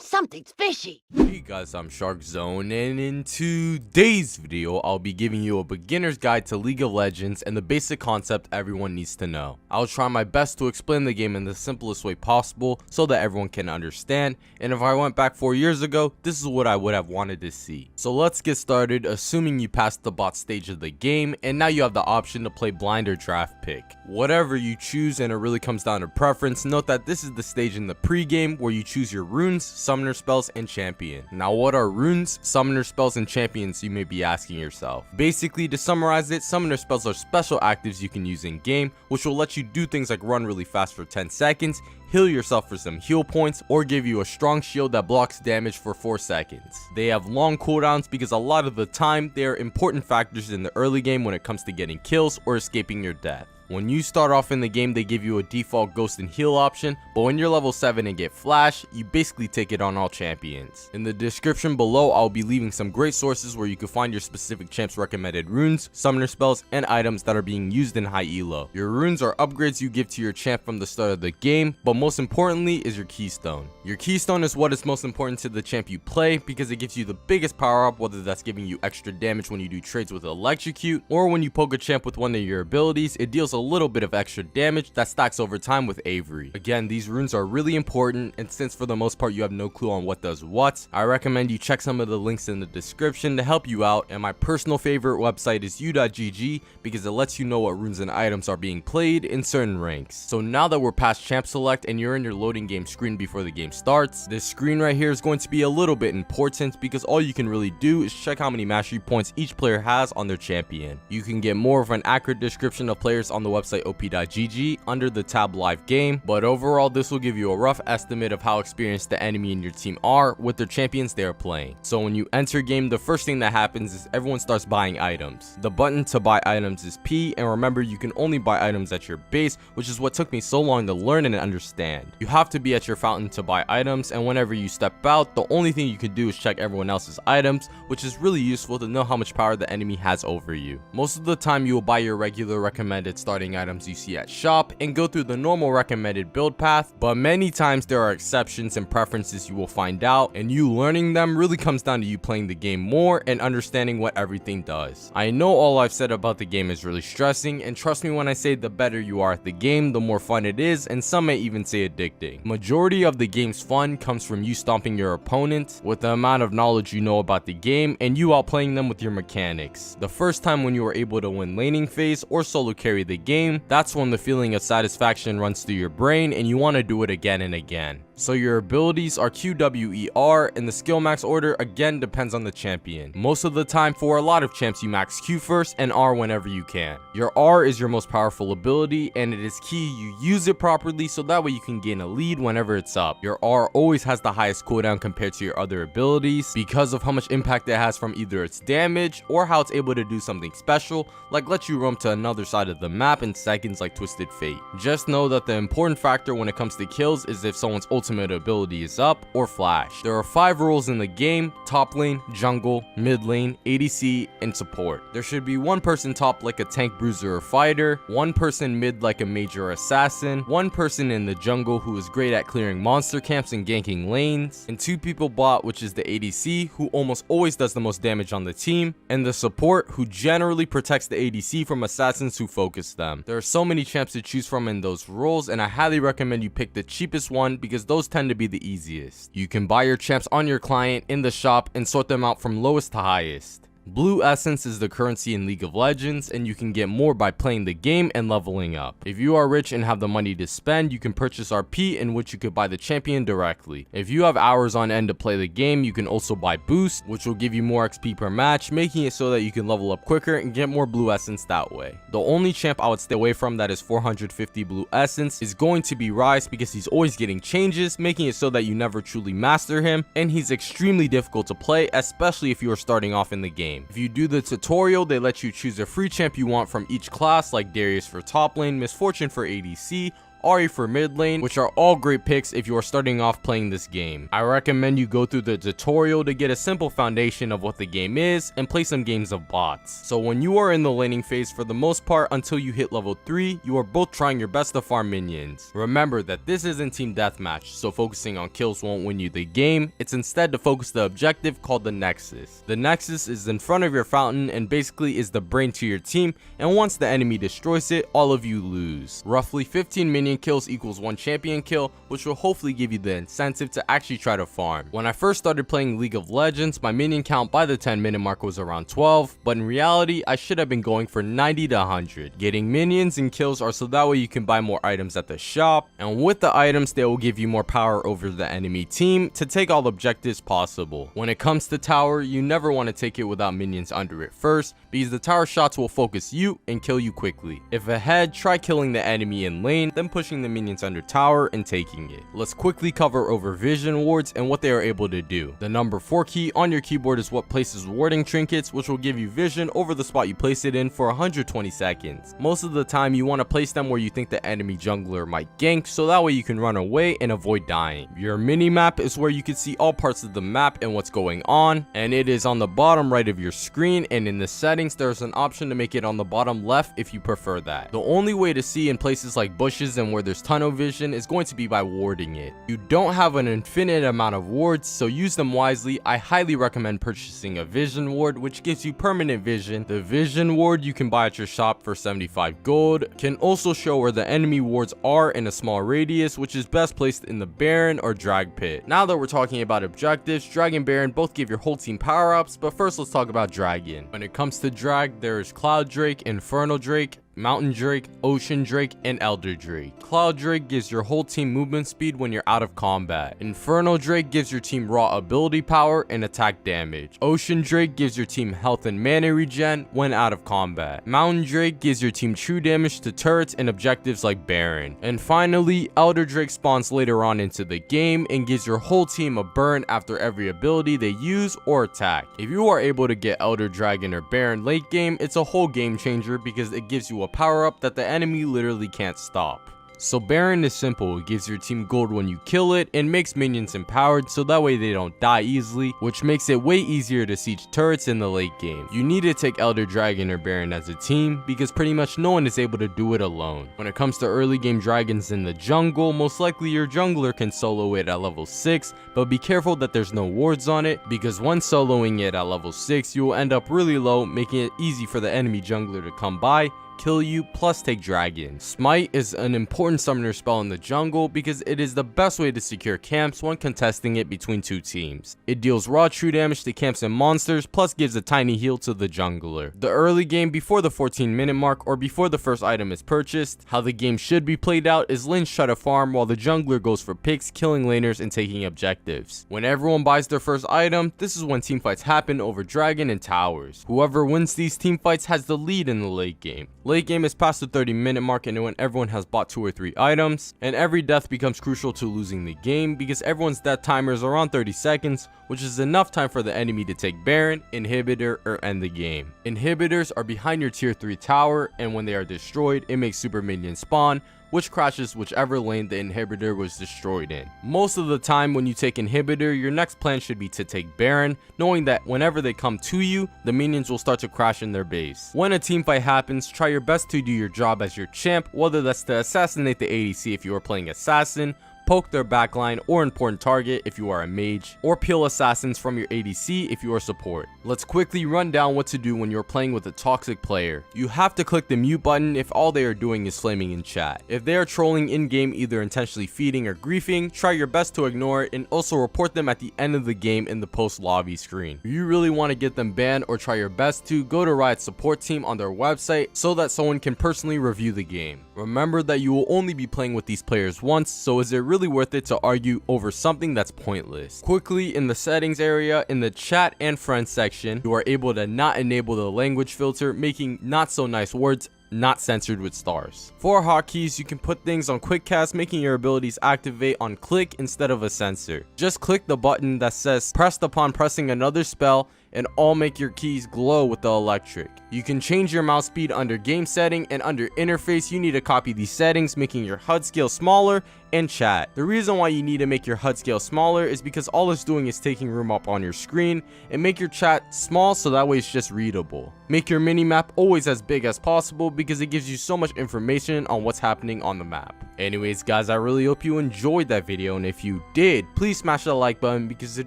Something's fishy. Hey guys, I'm Shark Zone, and in today's video, I'll be giving you a beginner's guide to League of Legends and the basic concept everyone needs to know. I'll try my best to explain the game in the simplest way possible so that everyone can understand, and if I went back 4 years ago, this is what I would have wanted to see. So let's get started, assuming you passed the bot stage of the game, and now you have the option to play blind or draft pick. Whatever you choose, and it really comes down to preference, note that this is the stage in the pre-game where you choose your runes, summoner spells, and champion. Now what are runes, summoner spells, and champions, you may be asking yourself. Basically, to summarize it, summoner spells are special actives you can use in game, which will let you do things like run really fast for 10 seconds, heal yourself for some heal points, or give you a strong shield that blocks damage for 4 seconds. They have long cooldowns because a lot of the time they are important factors in the early game when it comes to getting kills or escaping your death. When you start off in the game, they give you a default ghost and heal option, but when you're level 7 and get flash, you basically take it on all champions. In the description below, I'll be leaving some great sources where you can find your specific champ's recommended runes, summoner spells, and items that are being used in high elo. Your runes are upgrades you give to your champ from the start of the game, but most importantly is your keystone. Your keystone is what is most important to the champ you play because it gives you the biggest power up, whether that's giving you extra damage when you do trades with electrocute, or when you poke a champ with one of your abilities, it deals a little bit of extra damage that stacks over time with Avery. Again, these runes are really important, and since for the most part you have no clue on what does what, I recommend you check some of the links in the description to help you out, and my personal favorite website is u.gg because it lets you know what runes and items are being played in certain ranks. So now that we're past champ select and you're in your loading game screen before the game starts, this screen right here is going to be a little bit important because all you can really do is check how many mastery points each player has on their champion. You can get more of an accurate description of players on the website op.gg under the tab live game, but overall this will give you a rough estimate of how experienced the enemy in your team are with their champions they are playing. So when you enter game, the first thing that happens is everyone starts buying items. The button to buy items is P, and remember you can only buy items at your base, which is what took me so long to learn and understand. You have to be at your fountain to buy items, and whenever you step out, the only thing you can do is check everyone else's items, which is really useful to know how much power the enemy has over you. Most of the time you will buy your regular recommended starting items you see at shop and go through the normal recommended build path, but many times there are exceptions and preferences you will find out, and you learning them really comes down to you playing the game more and understanding what everything does. I know all I've said about the game is really stressing, and trust me when I say the better you are at the game, the more fun it is, and some may even say addicting. Majority of the game's fun comes from you stomping your opponent with the amount of knowledge you know about the game and you outplaying them with your mechanics. The first time when you were able to win laning phase or solo carry the game, that's when the feeling of satisfaction runs through your brain and you want to do it again and again. So your abilities are Q, W, E, R, and the skill max order again depends on the champion. Most of the time for a lot of champs you max Q first and R whenever you can. Your R is your most powerful ability and it is key you use it properly so that way you can gain a lead whenever it's up. Your R always has the highest cooldown compared to your other abilities because of how much impact it has from either its damage or how it's able to do something special, like let you roam to another side of the map in seconds like Twisted Fate. Just know that the important factor when it comes to kills is if someone's ultimate ability is up or flash. There are 5 roles in the game: top lane, jungle, mid lane, ADC, and support. There should be 1 person top like a tank, bruiser, or fighter, 1 person mid like a major assassin, 1 person in the jungle who is great at clearing monster camps and ganking lanes, and 2 people bot, which is the ADC who almost always does the most damage on the team, and the support who generally protects the ADC from assassins who focus them. There are so many champs to choose from in those roles, and I highly recommend you pick the cheapest one because those tend to be the easiest. You can buy your champs on your client in the shop and sort them out from lowest to highest. Blue Essence is the currency in League of Legends, and you can get more by playing the game and leveling up. If you are rich and have the money to spend, you can purchase RP, in which you could buy the champion directly. If you have hours on end to play the game, you can also buy Boost, which will give you more XP per match, making it so that you can level up quicker and get more Blue Essence that way. The only champ I would stay away from that is 450 Blue Essence is going to be Ryze because he's always getting changes, making it so that you never truly master him, and he's extremely difficult to play, especially if you are starting off in the game. If you do the tutorial, they let you choose a free champ you want from each class, like Darius for top lane, Misfortune for ADC, Ahri for mid lane, which are all great picks if you are starting off playing this game. I recommend you go through the tutorial to get a simple foundation of what the game is and play some games of bots. So when you are in the laning phase, for the most part until you hit level 3, you are both trying your best to farm minions. Remember that this isn't team deathmatch, so focusing on kills won't win you the game. It's instead to focus the objective called the Nexus. The Nexus is in front of your fountain and basically is the brain to your team, and once the enemy destroys it, all of you lose. Roughly 15 minion kills equals 1 champion kill, which will hopefully give you the incentive to actually try to farm. When I first started playing League of Legends, my minion count by the 10-minute mark was around 12, but in reality I should have been going for 90 to 100. Getting minions and kills are so that way you can buy more items at the shop, and with the items they will give you more power over the enemy team to take all objectives possible. When it comes to tower, you never want to take it without minions under it first, because the tower shots will focus you and kill you quickly. If ahead, try killing the enemy in lane, then pushing the minions under tower and taking it. Let's quickly cover over vision wards and what they are able to do. The number 4 key on your keyboard is what places warding trinkets, which will give you vision over the spot you place it in for 120 seconds. Most of the time you want to place them where you think the enemy jungler might gank, so that way you can run away and avoid dying. Your mini map is where you can see all parts of the map and what's going on, and it is on the bottom right of your screen, and in the settings there's an option to make it on the bottom left if you prefer that. The only way to see in places like bushes and where there's tunnel vision is going to be by warding it. You don't have an infinite amount of wards, so use them wisely. I highly recommend purchasing a vision ward, which gives you permanent vision. The vision ward you can buy at your shop for 75 gold, can also show where the enemy wards are in a small radius, which is best placed in the Baron or Drag Pit. Now that we're talking about objectives, Dragon Baron both give your whole team power-ups, but first let's talk about Dragon. When it comes to Drag, there's Cloud Drake, Infernal Drake, Mountain Drake, Ocean Drake, and Elder Drake. Cloud Drake gives your whole team movement speed when you're out of combat. Infernal Drake gives your team raw ability power and attack damage. Ocean Drake gives your team health and mana regen when out of combat. Mountain Drake gives your team true damage to turrets and objectives like Baron. And finally, Elder Drake spawns later on into the game and gives your whole team a burn after every ability they use or attack. If you are able to get Elder Dragon or Baron late game, it's a whole game changer because it gives you a power up that the enemy literally can't stop. So Baron is simple, it gives your team gold when you kill it and makes minions empowered so that way they don't die easily, which makes it way easier to siege turrets in the late game. You need to take Elder Dragon or Baron as a team because pretty much no one is able to do it alone. When it comes to early game dragons in the jungle, most likely your jungler can solo it at level 6, but be careful that there's no wards on it because when soloing it at level 6 you will end up really low, making it easy for the enemy jungler to come by, kill you, plus take dragon. Smite is an important summoner spell in the jungle because it is the best way to secure camps when contesting it between two teams. It deals raw true damage to camps and monsters, plus gives a tiny heal to the jungler. The early game before the 14-minute mark or before the first item is purchased, how the game should be played out is lanes try to farm while the jungler goes for picks, killing laners and taking objectives. When everyone buys their first item, this is when teamfights happen over dragon and towers. Whoever wins these teamfights has the lead in the late game. Late game is past the 30-minute mark and when everyone has bought 2 or 3 items, and every death becomes crucial to losing the game because everyone's death timer is around 30 seconds, which is enough time for the enemy to take Baron, Inhibitor, or end the game. Inhibitors are behind your tier 3 tower, and when they are destroyed, it makes super minions spawn, which crashes whichever lane the inhibitor was destroyed in. Most of the time when you take inhibitor, your next plan should be to take Baron, knowing that whenever they come to you, the minions will start to crash in their base. When a team fight happens, try your best to do your job as your champ, whether that's to assassinate the ADC if you are playing assassin, poke their backline or important target if you are a mage, or peel assassins from your ADC if you are support. Let's quickly run down what to do when you're playing with a toxic player. You have to click the mute button if all they are doing is flaming in chat. If they are trolling in-game, either intentionally feeding or griefing, try your best to ignore it and also report them at the end of the game in the post lobby screen. If you really want to get them banned or try your best to, go to Riot's support team on their website so that someone can personally review the game. Remember that you will only be playing with these players once, so is it really worth it to argue over something that's pointless? Quickly, in the settings area, in the chat and friends section, you are able to not enable the language filter, making not so nice words not censored with stars. For hotkeys, you can put things on quick cast, making your abilities activate on click instead of a sensor. Just click the button that says pressed upon pressing another spell and all make your keys glow with the electric. You can change your mouse speed under game setting, and under interface you need to copy these settings, making your HUD scale smaller and chat. The reason why you need to make your HUD scale smaller is because all it's doing is taking room up on your screen, and make your chat small so that way it's just readable. Make your minimap always as big as possible because it gives you so much information on what's happening on the map. Anyways guys, I really hope you enjoyed that video, and if you did, please smash that like button because it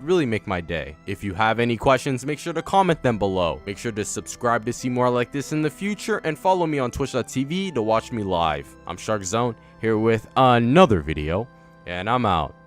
really make my day. If you have any questions, make sure to comment them below. Make sure to subscribe to see more like this in the future, and follow me on twitch.tv to watch me live. I'm Shark Zone, here with another video, and I'm out.